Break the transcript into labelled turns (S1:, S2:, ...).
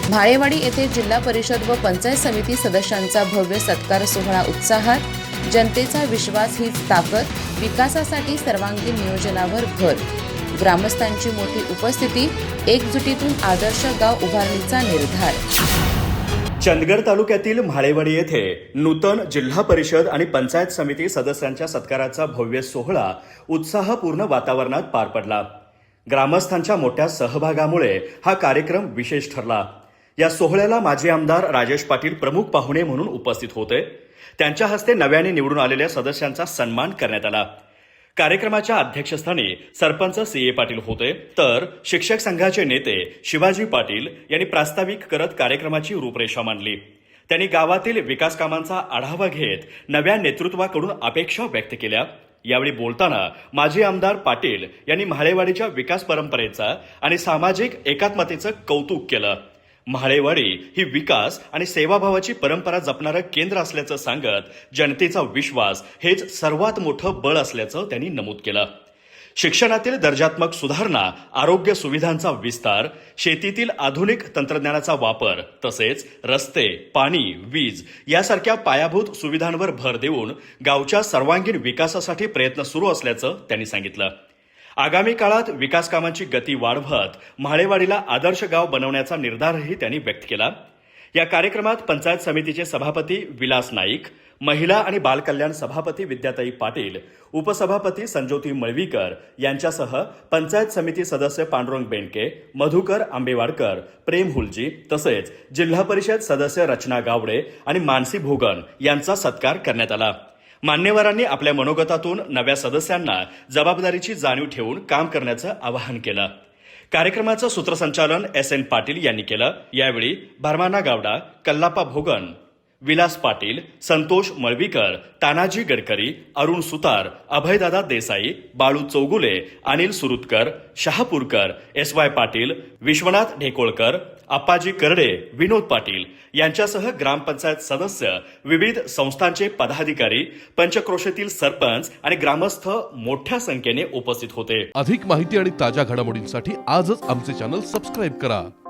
S1: म्हाळेवाडी येथे जिल्हा परिषद व पंचायत समिती सदस्यांचा भव्य सत्कार सोहळा उत्साहात. जनतेचा विश्वास हीच ताकद, विकासासाठी सर्वांगीण नियोजनावर भर. ग्रामस्थांची मोठी उपस्थिती, एकजुटीतून आदर्श गाव उभारणीचा निर्धार.
S2: चंदगड तालुक्यातील म्हाळेवाडी येथे नूतन जिल्हा परिषद आणि पंचायत समिती सदस्यांच्या सत्काराचा भव्य सोहळा उत्साहपूर्ण वातावरणात पार पडला. ग्रामस्थांच्या मोठ्या सहभागामुळे हा कार्यक्रम विशेष ठरला. या सोहळ्याला माजी आमदार राजेश पाटील प्रमुख पाहुणे म्हणून उपस्थित होते. त्यांच्या हस्ते नव्याने निवडून आलेल्या सदस्यांचा सन्मान करण्यात आला. कार्यक्रमाच्या अध्यक्षस्थानी सरपंच सी.ए. पाटील होते, तर शिक्षक संघाचे नेते शिवाजी पाटील यांनी प्रास्ताविक करत कार्यक्रमाची रूपरेषा मांडली. त्यांनी गावातील विकास कामांचा आढावा घेत नव्या नेतृत्वाकडून अपेक्षा व्यक्त केल्या. यावेळी बोलताना माजी आमदार पाटील यांनी म्हाळेवाडीच्या विकास परंपरेचा आणि सामाजिक एकात्मतेचं कौतुक केलं. म्हाळेवाडी ही विकास आणि सेवाभावाची परंपरा जपणारं केंद्र असल्याचं सांगत जनतेचा विश्वास हेच सर्वात मोठं बळ असल्याचं त्यांनी नमूद केलं. शिक्षणातील दर्जात्मक सुधारणा, आरोग्य सुविधांचा विस्तार, शेतीतील आधुनिक तंत्रज्ञानाचा वापर तसेच रस्ते, पाणी, वीज यासारख्या पायाभूत सुविधांवर भर देऊन गावच्या सर्वांगीण विकासासाठी प्रयत्न सुरू असल्याचं त्यांनी सांगितलं. आगामी काळात विकास कामांची गती वाढवत म्हाळेवाडीला आदर्श गाव बनवण्याचा निर्धारही त्यांनी व्यक्त केला. या कार्यक्रमात पंचायत समितीचे सभापती विलास नाईक, महिला आणि बालकल्याण सभापती विद्याताई पाटील, उपसभापती संज्योती मळवीकर यांच्यासह पंचायत समिती सदस्य पांडुरंग बेंडके, मधुकर आंबेवाडकर, प्रेम हुलजी तसेच जिल्हा परिषद सदस्य रचना गावडे आणि मानसी भोगन यांचा सत्कार करण्यात आला. मान्यवरांनी आपल्या मनोगतातून नव्या सदस्यांना जबाबदारीची जाणीव ठेवून काम करण्याचं आवाहन केलं. कार्यक्रमाचं सूत्रसंचालन S.N. पाटील यांनी केलं. यावेळी भरमाना गावडा, कल्लापा भोगन, विलास पाटील, संतोष मळवीकर, तानाजी गडकरी, अरुण सुतार, अभयदादा देसाई, बाळू चौगुले, अनिल सुरुतकर, शहापूरकर, S.Y. पाटील, विश्वनाथ ढेकोळकर, आप्पाजी करडे, विनोद पाटील यांच्यासह ग्रामपंचायत सदस्य, विविध संस्थांचे पदाधिकारी, पंचक्रोशीतील सरपंच आणि ग्रामस्थ मोठ्या संख्येने उपस्थित होते.
S3: अधिक माहिती आणि ताज्या घडामोडींसाठी आजच आमचे चॅनल सबस्क्राईब करा.